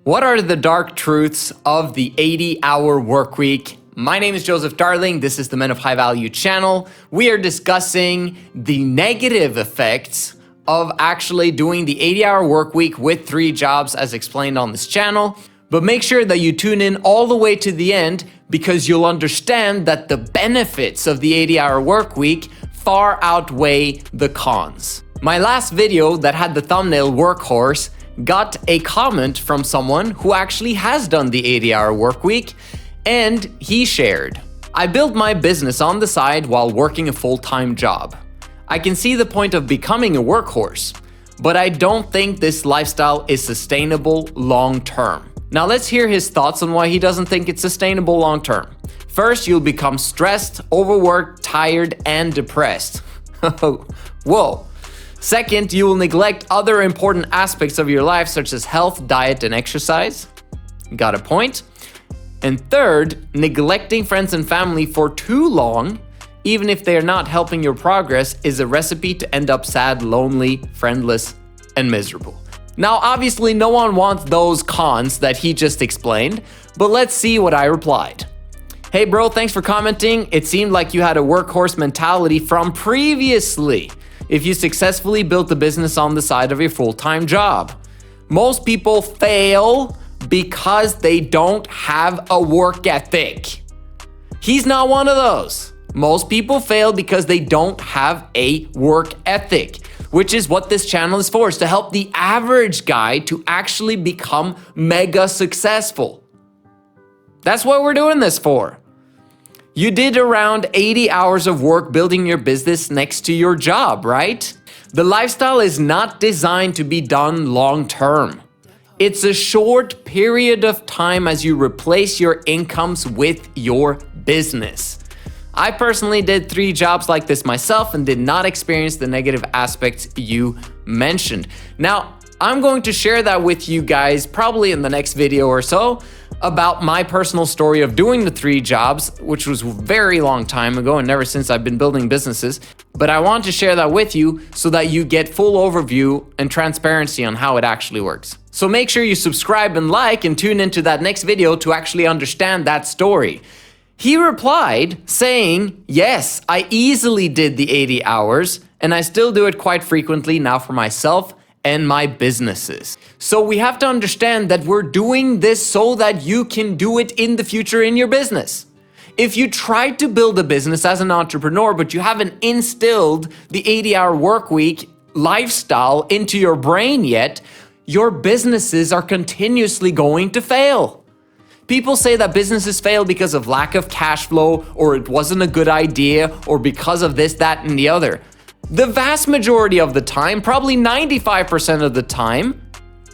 What are the dark truths of the 80-hour work week? My name is Joseph Darling. This is the Men of High Value channel. We are discussing the negative effects of actually doing the 80-hour work week with 3 jobs as explained on this channel. But make sure that you tune in all the way to the end because you'll understand that the benefits of the 80-hour work week far outweigh the cons. My last video that had the thumbnail workhorse got a comment from someone who actually has done the 80-hour work week, and he shared, "I built my business on the side while working a full-time job. I can see the point of becoming a workhorse, but I don't think this lifestyle is sustainable long-term." Now let's hear his thoughts on why he doesn't think it's sustainable long-term. First, you'll become stressed, overworked, tired, and depressed. Whoa. Second, you will neglect other important aspects of your life such as health, diet, and exercise. Got a point? And third, neglecting friends and family for too long, even if they are not helping your progress, is a recipe to end up sad, lonely, friendless, and miserable. Now, obviously, no one wants those cons that he just explained, but let's see what I replied. "Hey bro, thanks for commenting. It seemed like you had a workhorse mentality from previously if you successfully built a business on the side of your full-time job. Most people fail because they don't have a work ethic." He's not one of those. Most people fail because they don't have a work ethic, which is what this channel is for, is to help the average guy to actually become mega successful. That's what we're doing this for. You did around 80 hours of work building your business next to your job, right? The lifestyle is not designed to be done long term. It's a short period of time as you replace your incomes with your business. I personally did 3 jobs like this myself and did not experience the negative aspects you mentioned. Now, I'm going to share that with you guys probably in the next video or so about my personal story of doing the 3 jobs, which was a very long time ago and never since I've been building businesses. But I want to share that with you so that you get full overview and transparency on how it actually works. So make sure you subscribe and like and tune into that next video to actually understand that story. He replied saying, "Yes, I easily did the 80 hours and I still do it quite frequently now for myself and my businesses." So we have to understand that we're doing this so that you can do it in the future in your business. If you try to build a business as an entrepreneur, but you haven't instilled the 80-hour work week lifestyle into your brain yet, your businesses are continuously going to fail. People say that businesses fail because of lack of cash flow, or it wasn't a good idea, or because of this, that, and the other. The vast majority of the time, probably 95% of the time,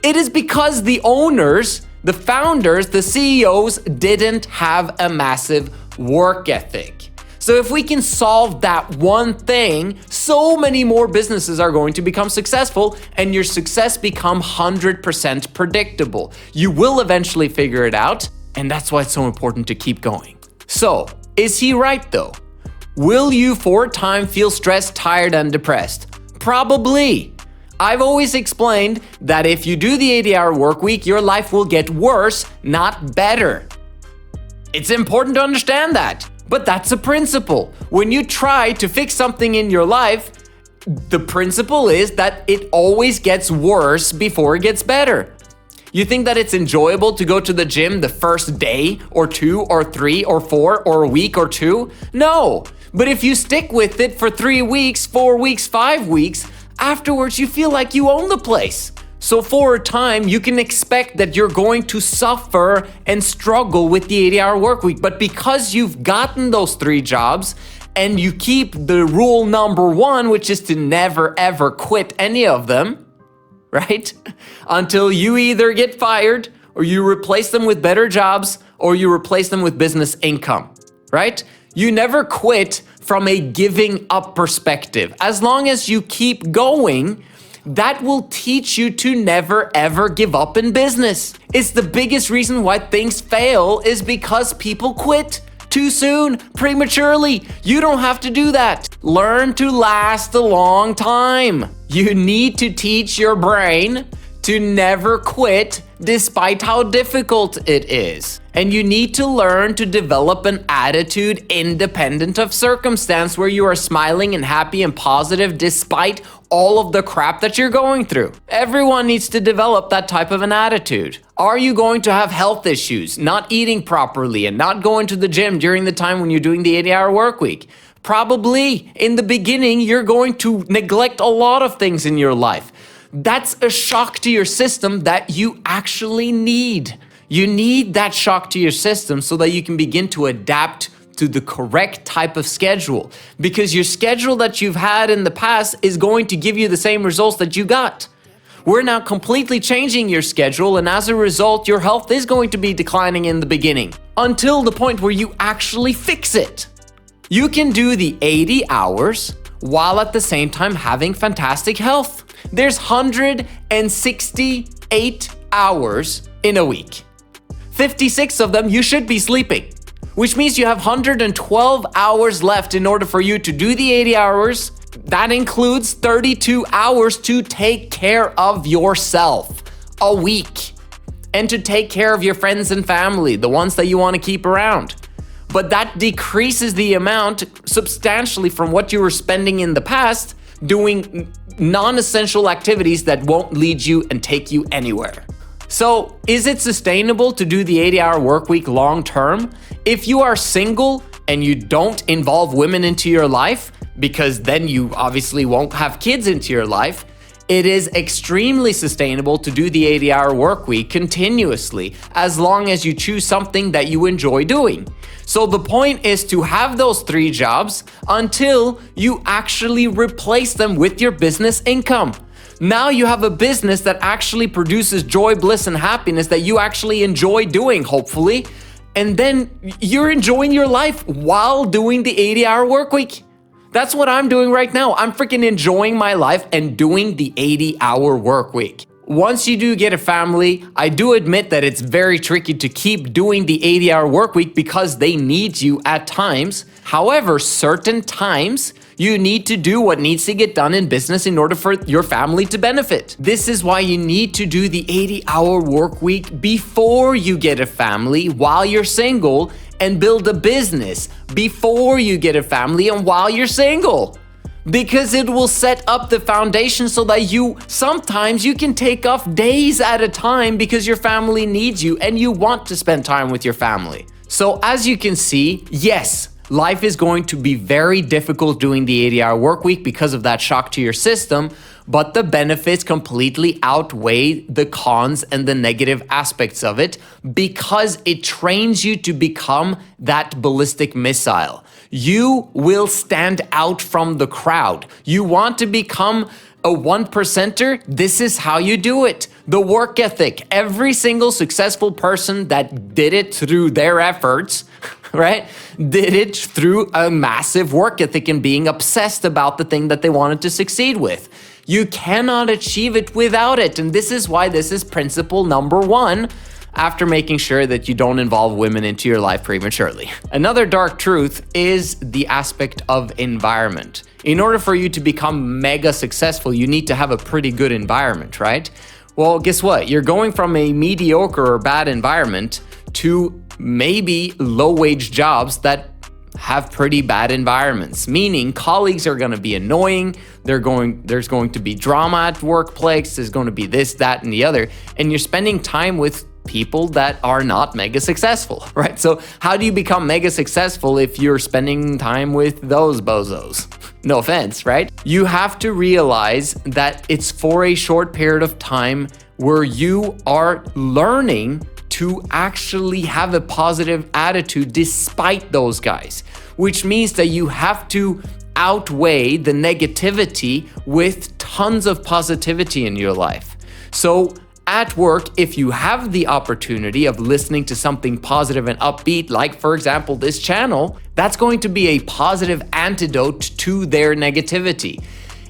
it is because the owners, the founders, the CEOs didn't have a massive work ethic. So if we can solve that one thing, so many more businesses are going to become successful and your success become 100% predictable. You will eventually figure it out, and that's why it's so important to keep going. So, is he right though? Will you for a time feel stressed, tired, and depressed? Probably. I've always explained that if you do the 80-hour work week, your life will get worse, not better. It's important to understand that, but that's a principle. When you try to fix something in your life, the principle is that it always gets worse before it gets better. You think that it's enjoyable to go to the gym the first day or 2 or 3 or 4 or a week or 2? No. But if you stick with it for 3 weeks, 4 weeks, 5 weeks, afterwards you feel like you own the place. So for a time, you can expect that you're going to suffer and struggle with the 80-hour work week. But because you've gotten those 3 jobs and you keep the rule number 1, which is to never ever quit any of them, right? Until you either get fired or you replace them with better jobs or you replace them with business income, right? You never quit from a giving up perspective. As long as you keep going, that will teach you to never ever give up in business. It's the biggest reason why things fail is because people quit too soon, prematurely. You don't have to do that. Learn to last a long time. You need to teach your brain to never quit despite how difficult it is. And you need to learn to develop an attitude independent of circumstance where you are smiling and happy and positive despite all of the crap that you're going through. Everyone needs to develop that type of an attitude. Are you going to have health issues, not eating properly and not going to the gym during the time when you're doing the 80-hour work week? Probably. In the beginning, you're going to neglect a lot of things in your life. That's a shock to your system that you actually need. You need that shock to your system so that you can begin to adapt to the correct type of schedule. Because your schedule that you've had in the past is going to give you the same results that you got. We're now completely changing your schedule, and as a result, your health is going to be declining in the beginning until the point where you actually fix it. You can do the 80 hours while at the same time having fantastic health. There's 168 hours in a week. 56 of them you should be sleeping, which means you have 112 hours left in order for you to do the 80 hours. That includes 32 hours to take care of yourself a week and to take care of your friends and family, the ones that you want to keep around. But that decreases the amount substantially from what you were spending in the past doing non-essential activities that won't lead you and take you anywhere. So, is it sustainable to do the 80-hour work week long term? If you are single and you don't involve women into your life, because then you obviously won't have kids into your life, it is extremely sustainable to do the 80-hour work week continuously, as long as you choose something that you enjoy doing. So the point is to have those 3 jobs until you actually replace them with your business income. Now you have a business that actually produces joy, bliss, and happiness that you actually enjoy doing, hopefully. And then you're enjoying your life while doing the 80-hour work week. That's what I'm doing right now. I'm freaking enjoying my life and doing the 80-hour work week. Once you do get a family, I do admit that it's very tricky to keep doing the 80-hour work week because they need you at times. However, certain times you need to do what needs to get done in business in order for your family to benefit. This is why you need to do the 80-hour work week before you get a family while you're single, and build a business before you get a family and while you're single. Because it will set up the foundation so that sometimes you can take off days at a time because your family needs you and you want to spend time with your family. So as you can see, yes, life is going to be very difficult doing the 80-hour work week because of that shock to your system, but the benefits completely outweigh the cons and the negative aspects of it because it trains you to become that ballistic missile. You will stand out from the crowd. You want to become a 1%er? This is how you do it. The work ethic. Every single successful person that did it through their efforts, right, did it through a massive work ethic and being obsessed about the thing that they wanted to succeed with. You cannot achieve it without it. And this is why this is principle number 1, after making sure that you don't involve women into your life prematurely. Another dark truth is the aspect of environment. In order for you to become mega successful, you need to have a pretty good environment, right? Well, guess what? You're going from a mediocre or bad environment to maybe low-wage jobs that have pretty bad environments, meaning colleagues are going to be annoying. There's going to be drama at workplace. There's going to be this, that, and the other. And you're spending time with people that are not mega successful, right? So how do you become mega successful if you're spending time with those bozos? No offense, right? You have to realize that it's for a short period of time where you are learning to actually have a positive attitude despite those guys, which means that you have to outweigh the negativity with tons of positivity in your life. So at work, if you have the opportunity of listening to something positive and upbeat, like for example, this channel, that's going to be a positive antidote to their negativity.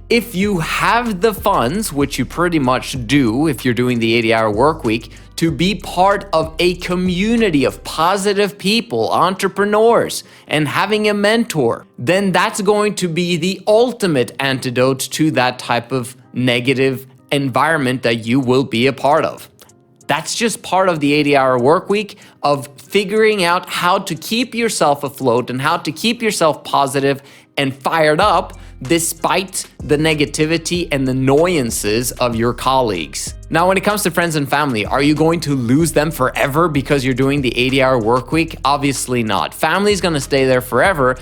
If you have the funds, which you pretty much do if you're doing the 80-hour work week, to be part of a community of positive people, entrepreneurs, and having a mentor, then that's going to be the ultimate antidote to that type of negative environment that you will be a part of. That's just part of the 80-hour work week, of figuring out how to keep yourself afloat and how to keep yourself positive and fired up despite the negativity and the annoyances of your colleagues. Now, when it comes to friends and family, are you going to lose them forever because you're doing the 80-hour work week? Obviously not. Family is going to stay there forever.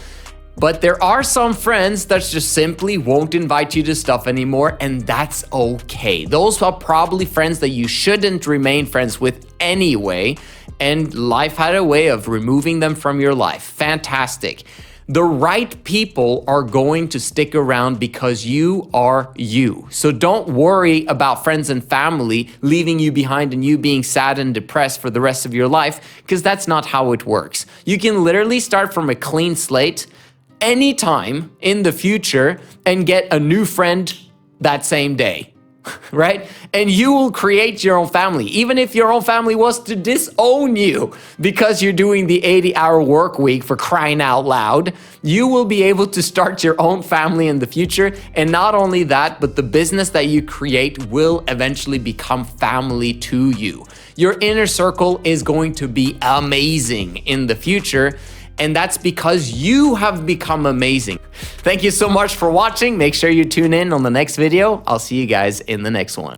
But there are some friends that just simply won't invite you to stuff anymore, and that's okay. Those are probably friends that you shouldn't remain friends with anyway, and life had a way of removing them from your life. Fantastic. The right people are going to stick around because you are you. So don't worry about friends and family leaving you behind and you being sad and depressed for the rest of your life, because that's not how it works. You can literally start from a clean slate anytime in the future and get a new friend that same day, right? And you will create your own family. Even if your own family was to disown you because you're doing the 80-hour work week, for crying out loud, you will be able to start your own family in the future. And not only that, but the business that you create will eventually become family to you. Your inner circle is going to be amazing in the future. And that's because you have become amazing. Thank you so much for watching. Make sure you tune in on the next video. I'll see you guys in the next one.